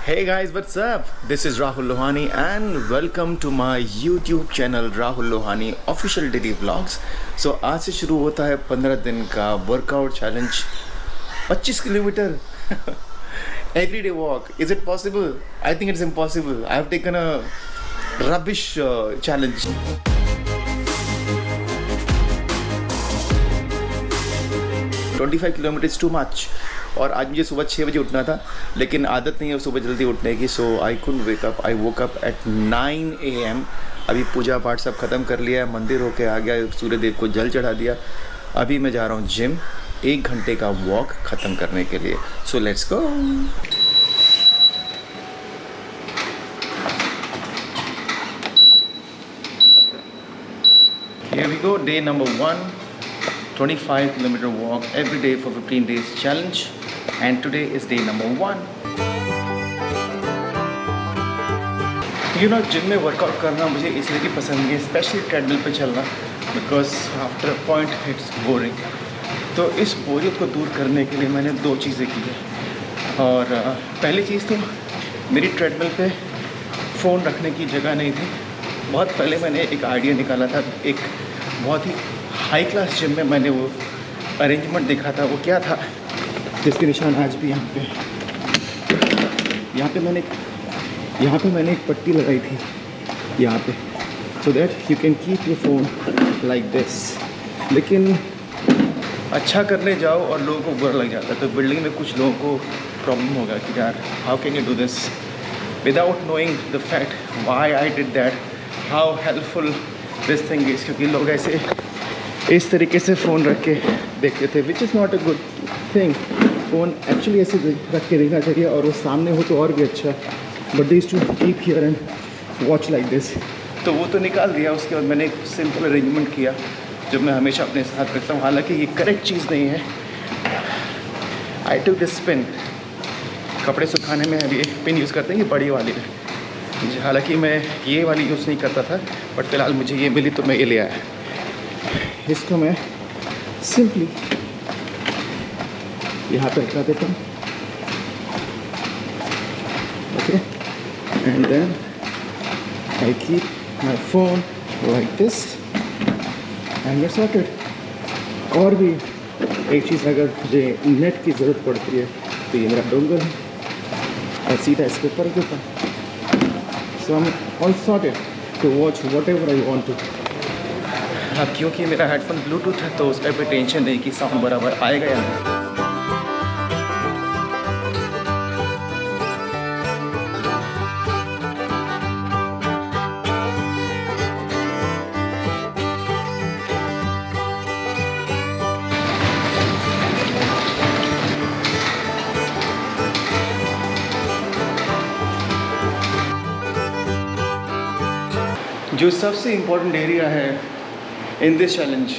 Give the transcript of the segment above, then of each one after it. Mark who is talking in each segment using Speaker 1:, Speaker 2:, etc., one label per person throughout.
Speaker 1: Hey guys, what's up? This is Rahul Lohani and welcome to my YouTube channel Rahul Lohani Official Daily Vlogs. So आज से शुरू होता है 15 दिन का workout challenge 25 kilometre everyday walk. Is it possible? I think it's impossible. I have taken a rubbish challenge. 25 kilometre is too much. और आज मुझे सुबह 6 बजे उठना था, लेकिन आदत नहीं है सुबह जल्दी उठने की. So I couldn't wake up. I woke up at 9 AM. अभी पूजा पाठ सब ख़त्म कर लिया है, मंदिर होके आ गया, सूर्य देव को जल चढ़ा दिया. अभी मैं जा रहा हूँ जिम 1 घंटे का वॉक ख़त्म करने के लिए. So let's go. Here we go, day number 1. 25 kilometer walk every day for 15 days challenge, and today is day number 1. You know, gym में वर्कआउट करना मुझे इसलिए भी पसंद है, स्पेशली ट्रेडमिल पे चलना, because after a point it's boring. तो इस बोरियत को दूर करने के लिए मैंने 2 चीज़ें की है. और पहली चीज़ तो मेरी ट्रेडमिल पे फ़ोन रखने की जगह नहीं थी. बहुत पहले मैंने एक आइडिया निकाला था, एक बहुत ही हाई क्लास जिम में मैंने वो अरेंजमेंट देखा था. वो क्या था, जिसके निशान आज भी यहाँ पे मैंने एक पट्टी लगाई थी यहाँ पे, so that you can keep your phone like this. लेकिन अच्छा करने जाओ और लोगों को बुरा लग जाता है. तो बिल्डिंग में कुछ लोगों को प्रॉब्लम होगा कि यार how can you do this without knowing the fact why I did that, how helpful this thing is. क्योंकि लोग ऐसे इस तरीके से फ़ोन रख के देखते थे, which is not a good thing. Phone actually ऐसे रख के देखना चाहिए, और वो सामने हो तो और भी अच्छा है. But they used to keep here and watch like this. तो वो तो निकाल दिया. उसके बाद मैंने एक सिंपल अरेंजमेंट किया जो मैं हमेशा अपने साथ रखता हूँ. हालांकि ये करेक्ट चीज़ नहीं है. आई टुक दिस पिन. कपड़े सुखाने में अभी पिन यूज़ करते हैं, ये बड़ी वाली है. हालांकि मैं ये वाली यूज़ नहीं करता था, बट फ़िलहाल मुझे ये मिली तो मैं ये ले आया. इसको मैं सिंपली यहाँ पे रखा देता हूँ. Okay, and then I keep my phone like this and get sorted. और भी एक चीज़, अगर मुझे नेट की ज़रूरत पड़ती है तो ये मेरा डोंगल है और सीधा इसके ऊपर रख देता हूँ. So I am all sorted to watch whatever I want to. हाँ, क्योंकि मेरा हेडफोन ब्लूटूथ है तो उसका भी टेंशन नहीं कि साउंड बराबर आएगा या नहीं. जो सबसे इम्पोर्टेंट एरिया है in this challenge,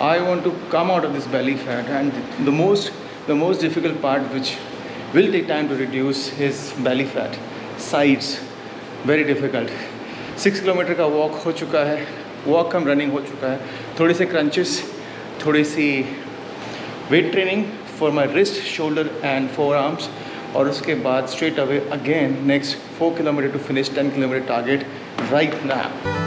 Speaker 1: I want to come out of this belly fat, and the most difficult part which will take time to reduce is belly fat, sides, very difficult. 6 kilometre का walk हो चुका है, walk come running हो चुका है. थोड़ी सी crunches, थोड़ी सी weight training for my wrist, shoulder and forearms, और उसके बाद straight away again next 4 kilometre to finish 10 kilometre target right now.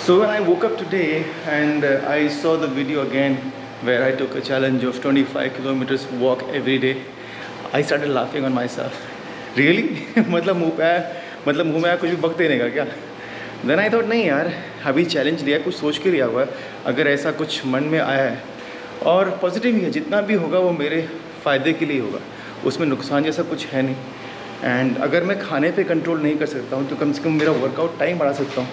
Speaker 1: So when I woke up today and I saw the video again where I took a challenge of 25 kilometers walk every day, I started laughing on myself. Really? मतलब मुँह में आया कुछ भी बक देने का क्या? Then I thought नहीं यार, अभी चैलेंज लिया, कुछ सोच के लिया हुआ है. अगर ऐसा कुछ मन में आया है और पॉजिटिव ही है, जितना भी होगा वो मेरे फ़ायदे के लिए होगा, उसमें नुकसान जैसा कुछ है नहीं. एंड अगर मैं खाने पे कंट्रोल नहीं कर सकता हूँ तो कम से कम मेरा वर्कआउट टाइम बढ़ा सकता हूँ.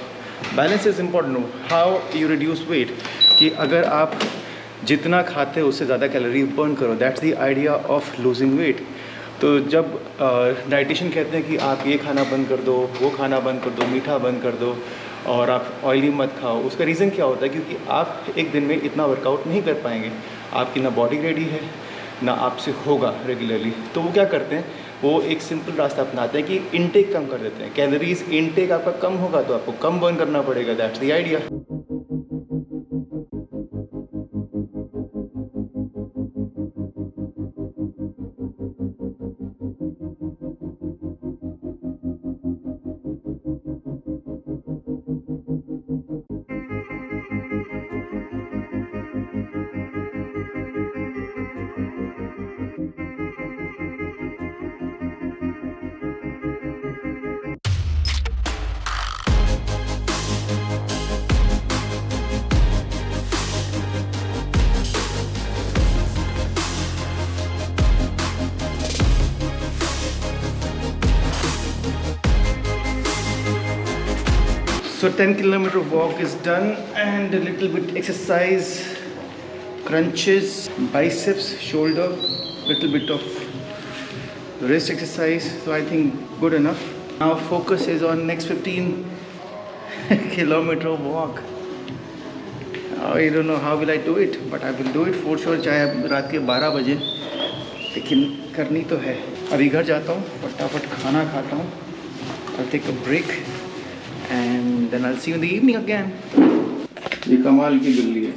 Speaker 1: Balance is important. How you reduce weight, कि अगर आप जितना खाते हो उससे ज़्यादा कैलोरी बर्न करो. That's the idea of losing weight. तो जब डाइटिशियन कहते हैं कि आप ये खाना बंद कर दो, वो खाना बंद कर दो, मीठा बंद कर दो और आप ऑयली मत खाओ, उसका रीज़न क्या होता है? क्योंकि आप एक दिन में इतना वर्कआउट नहीं कर पाएंगे. आपकी ना बॉडी रेडी है, ना आपसे होगा रेगुलरली. तो वो क्या करते हैं, वो एक सिंपल रास्ता अपनाते हैं कि इनटेक कम कर देते हैं। कैलोरीज इनटेक आपका कम होगा तो आपको कम बर्न करना पड़ेगा। That's the idea. So 10 kilometer walk is done and a little bit exercise, crunches, biceps, shoulder, little bit of wrist exercise. So I think good enough. Now focus is on next 15 kilometer walk. I don't know how will I do it, but I will do it for sure. चाहे अब रात के 12 बजे, लेकिन करनी तो है। अभी घर जाता हूँ, फटाफट खाना खाता हूँ, I'll take a break and then I'll see you in the evening again. ये कमाल की बिल्ली है।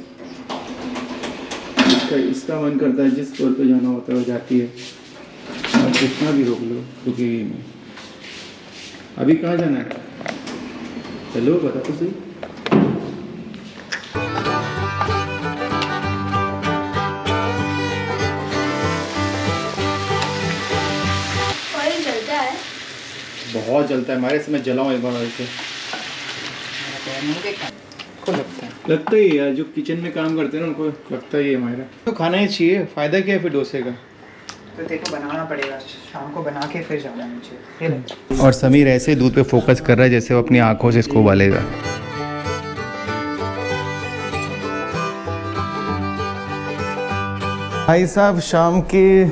Speaker 1: इसका मन करता है जिस फ्लोर पे जाना होता है वो जाती है, और कितना भी रोक लो रुकेगी नहीं। अभी कहाँ जाना है? चलो बता तो सही।
Speaker 2: ऑयल जलता है,
Speaker 1: बहुत जलता है। हमारे से मैं जलाऊँ एक बार ऐसे लगता ही है यार, जो किचन में काम करते हैं ना उनको लगता ही है हमारा। तो खाना ही चाहिए, फ़ायदा क्या है फिर डोसे का?
Speaker 3: तो तेरे को बनाना पड़ेगा, शाम को बना के फिर जाना नीचे।
Speaker 1: और समीर ऐसे दूध पे फोकस कर रहा है जैसे वो अपनी आंखों से इसको उबालेगा। भाई साहब शाम के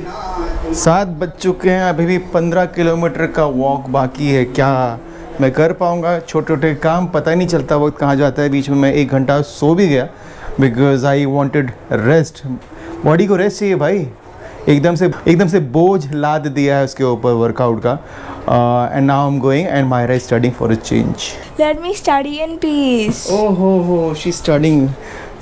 Speaker 1: 7 बज चुके हैं, अभी भी 15 किलोमीटर का वॉक बाकी है। क्या मैं कर पाऊँगा? छोटे छोटे काम पता नहीं चलता वक्त कहाँ जाता है। बीच में मैं 1 घंटा सो भी गया because I wanted rest. Body को रेस्ट चाहिए भाई। एकदम से बोझ लाद दिया है उसके ऊपर वर्कआउट का। And now I am going and Myra is studying for a change.
Speaker 2: let me study in peace.
Speaker 1: Oh ho, she's studying.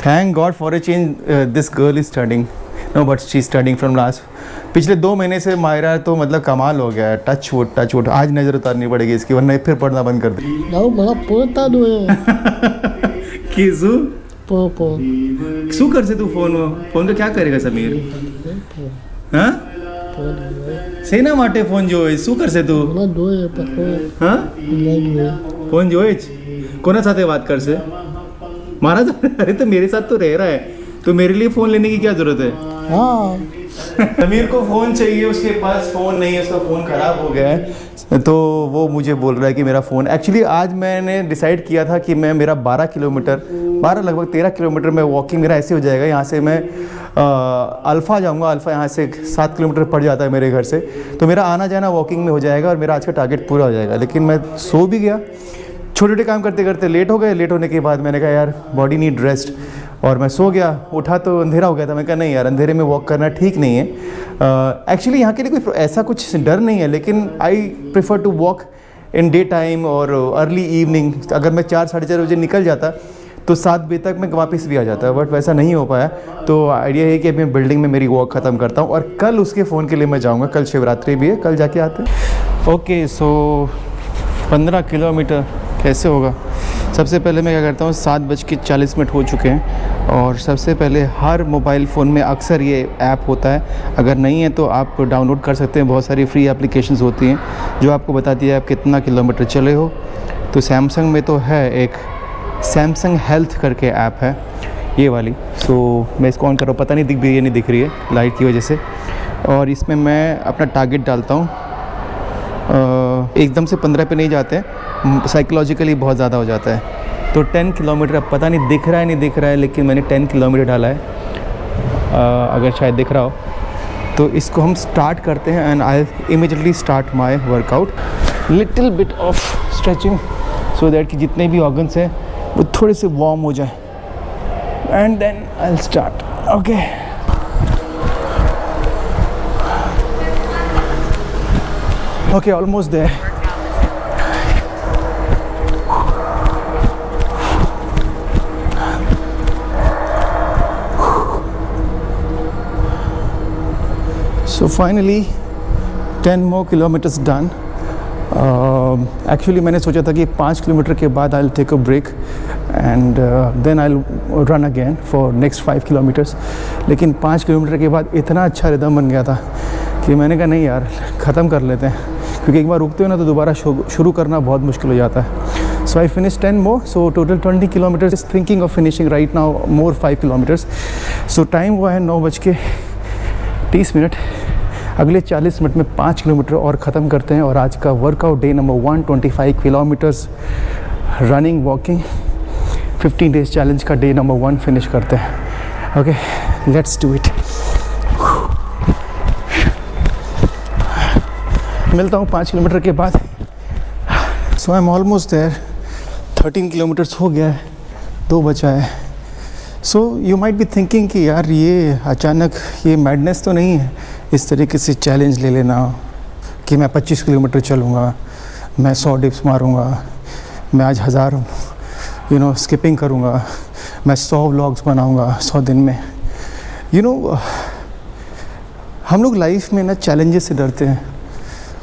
Speaker 1: Thank God for a change. This girl is studying. No, but she's studying from last. पिछले 2 महीने से मायरा तो मतलब कमाल हो गया है। Touch wood. आज नज़र उतारनी पड़ेगी इसकी, वरना फिर पढ़ना बंद कर दे।
Speaker 4: बड़ा पोता दो है
Speaker 1: किसु
Speaker 4: पोपो
Speaker 1: शू कर से तू फोन का क्या करेगा समीर? हाँ सही ना माटे फोन जो है शू कर से तू?
Speaker 4: बड़ा दो है पको
Speaker 1: हाँ
Speaker 4: नहीं
Speaker 1: फोन जो है कोना साथे बात कर से मारा तो अरे तो मेरे साथ तो रह रहा है, तो मेरे लिए फ़ोन लेने की क्या ज़रूरत है?
Speaker 4: हाँ
Speaker 1: समीर को फ़ोन चाहिए, उसके पास फ़ोन नहीं है, उसका फ़ोन ख़राब हो गया है। तो वो मुझे बोल रहा है कि मेरा फ़ोन, एक्चुअली आज मैंने डिसाइड किया था कि मैं मेरा 12 लगभग 13 किलोमीटर में वॉकिंग मेरा ऐसे हो जाएगा। यहाँ से मैं अल्फ़ा जाऊँगा, अल्फ़ा यहाँ से 7 किलोमीटर पड़ जाता है मेरे घर से, तो मेरा आना जाना वॉकिंग में हो जाएगा और मेरा आज का टारगेट पूरा हो जाएगा। लेकिन मैं सो भी गया, छोटे छोटे काम करते करते लेट हो गए। लेट होने के बाद मैंने कहा यार बॉडी नीड रेस्ट, और मैं सो गया। उठा तो अंधेरा हो गया था। मैं कहा नहीं यार अंधेरे में वॉक करना ठीक नहीं है। एक्चुअली यहाँ के लिए कोई ऐसा कुछ डर नहीं है, लेकिन I prefer to walk in day time और अर्ली इवनिंग। अगर मैं 4 साढ़े 4 बजे निकल जाता तो 7 बजे तक मैं वापस भी आ जाता, बट वैसा नहीं हो पाया। तो आइडिया है कि अभी मैं बिल्डिंग में मेरी वॉक ख़त्म करता हूँ और कल उसके फ़ोन के लिए मैं जाऊँगा। कल शिवरात्रि भी है, कल जाके आते हैं। ओके सो 15 किलोमीटर कैसे होगा? सबसे पहले मैं क्या करता हूँ, 7:40 हो चुके हैं, और सबसे पहले हर मोबाइल फ़ोन में अक्सर ये ऐप होता है। अगर नहीं है तो आप डाउनलोड कर सकते हैं। बहुत सारी फ्री एप्लीकेशंस होती हैं जो आपको बताती है आप कितना किलोमीटर चले हो। तो सैमसंग में तो है एक सैमसंग हेल्थ करके ऐप है ये वाली। सो मैं इसको ऑन कर रहा हूँ, पता नहीं दिख भी रही है नहीं दिख रही है लाइट की वजह से। और इसमें मैं अपना टारगेट डालता हूँ। एकदम से 15 पे नहीं जाते, साइकोलॉजिकली बहुत ज़्यादा हो जाता है। तो 10 किलोमीटर, अब पता नहीं दिख रहा है नहीं दिख रहा है, लेकिन मैंने 10 किलोमीटर डाला है। अगर शायद दिख रहा हो तो इसको हम स्टार्ट करते हैं and I immediately start my workout. Little bit of stretching so that कि जितने भी ऑर्गन्स हैं वो थोड़े से वार्म हो जाए, and then I will start. Okay Okay, almost there. So finally 10 more kilometers done. Actually मैंने सोचा था कि 5 किलोमीटर के बाद I'll take a break and then I'll run again for next 5 kilometers. लेकिन 5 किलोमीटर के बाद इतना अच्छा रिदम बन गया था कि मैंने कहा नहीं यार ख़त्म कर लेते हैं, क्योंकि एक बार रुकते हो ना तो दोबारा शुरू करना बहुत मुश्किल हो जाता है. So I finished 10 more, so total 20 kilometers. Thinking of finishing right now more 5 kilometers. So time हुआ है 9:30. अगले 40 मिनट में 5 किलोमीटर और ख़त्म करते हैं और आज का workout day number 125 kilometres running walking 15 days challenge का डे नंबर 1 फिनिश करते हैं. Okay, let's do it. मिलता हूँ 5 किलोमीटर के बाद. So I am almost there. 13 kilometres हो गया है, 2 बचा है. So you might be thinking कि यार ये अचानक ये मैडनेस तो नहीं है इस तरीके से चैलेंज ले लेना कि मैं 25 किलोमीटर चलूँगा, मैं 100 डिप्स मारूँगा, मैं आज 1000 स्किपिंग करूँगा, मैं 100 व्लॉग्स बनाऊँगा 100 दिन में. हम लोग लाइफ में ना चैलेंजेस से डरते हैं.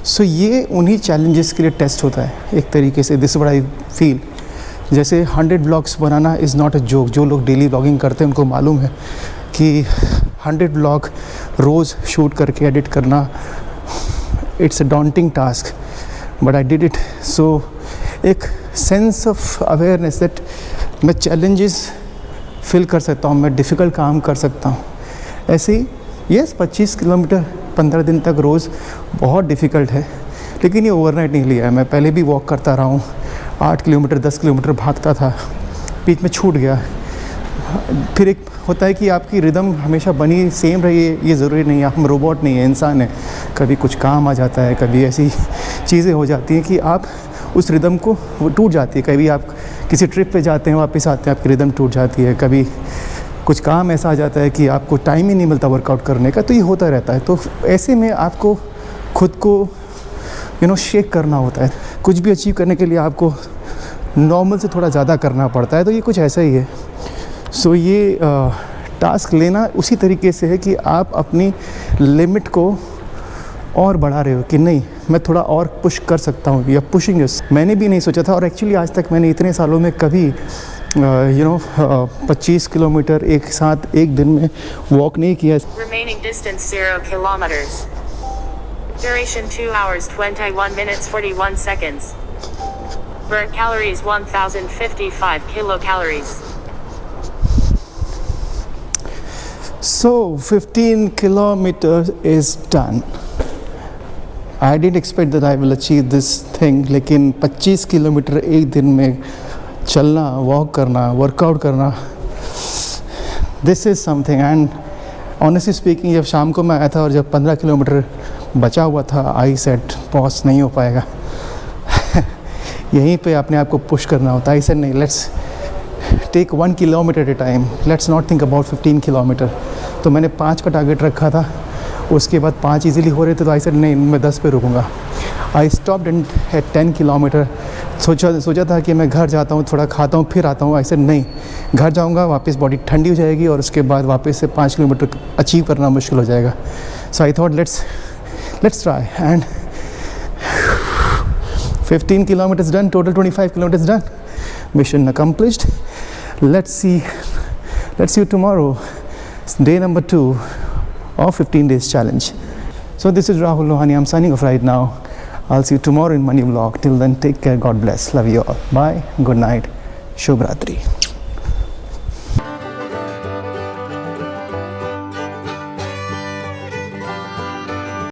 Speaker 1: सो ये उन्हीं चैलेंजेस के लिए टेस्ट होता है एक तरीके से. This what I feel. जैसे 100 vlogs banana is not a joke. जो लोग डेली व्लॉगिंग करते हैं उनको मालूम है कि 100 व्लॉग रोज़ शूट करके एडिट करना it's a daunting task, but I did it. So एक सेंस ऑफ अवेयरनेस दैट मैं चैलेंजेस फिल कर सकता हूँ, मैं डिफ़िकल्ट काम कर सकता हूँ. ऐसे ही यस 25 किलोमीटर 15 दिन तक रोज़ बहुत डिफ़िकल्ट है, लेकिन ये ओवरनाइट नहीं लिया है. मैं पहले भी वॉक करता रहा हूँ, 8 किलोमीटर 10 किलोमीटर भागता था, बीच में छूट गया. फिर एक होता है कि आपकी रिदम हमेशा बनी सेम रही है, ये ज़रूरी नहीं है. हम रोबोट नहीं है, इंसान है. कभी कुछ काम आ जाता है, कभी ऐसी चीज़ें हो जाती हैं कि आप उस रिदम को वो टूट जाती है. कभी आप किसी ट्रिप पे जाते हैं, वापस आते हैं, आपकी रिदम टूट जाती है. कभी कुछ काम ऐसा आ जाता है कि आपको टाइम ही नहीं मिलता वर्कआउट करने का. तो ये होता रहता है. तो ऐसे में आपको खुद को शेक करना होता है. कुछ भी अचीव करने के लिए आपको नॉर्मल से थोड़ा ज़्यादा करना पड़ता है. तो ये कुछ ऐसा ही है. सो ये टास्क लेना उसी तरीके से है कि आप अपनी लिमिट को और बढ़ा रहे हो कि नहीं मैं थोड़ा और पुश कर सकता हूँ, या पुशिंग इस. मैंने भी नहीं सोचा था, और एक्चुअली आज तक मैंने इतने सालों में कभी 25 किलोमीटर एक साथ एक दिन में वॉक नहीं किया.
Speaker 5: Remaining distance 0 kilometers. Duration 2 hours 21 minutes 41 seconds. Burnt calories 1055 kilocalories.
Speaker 1: So 15 kilometers is done. I didn't expect that I will achieve this thing, लेकिन 25 किलोमीटर एक दिन में चलना, वॉक करना, वर्कआउट करना, this is something. And honestly speaking, जब शाम को मैं आया था और जब 15 किलोमीटर बचा हुआ था, आई सेड पॉज नहीं हो पाएगा. यहीं पे अपने आप को पुश करना होता है. आई सेड नहीं, let's take 1 kilometre at a time, let's not think about 15 kilometre. तो मैंने 5 का टारगेट रखा था, उसके बाद 5 इजीली हो रहे थे, तो आई सेड नहीं मैं 10 पे रुकूंगा. I stopped at 10 kilometre. सोचा था कि मैं घर जाता हूँ, थोड़ा खाता हूँ, फिर आता हूँ. आई सेड नहीं, घर जाऊँगा, वापस बॉडी ठंडी हो जाएगी और उसके बाद वापस से 5 किलोमीटर अचीव करना मुश्किल हो जाएगा. So I thought let's try. And 15 kilometers done, total 25 kilometers done, mission accomplished. Let's see you tomorrow, day number 2 of 15 days challenge. So this is Rahul Lohani. I'm signing off right now. I'll see you tomorrow in my new vlog. Till then, take care, God bless, love you all, bye, good night, Shubh Ratri.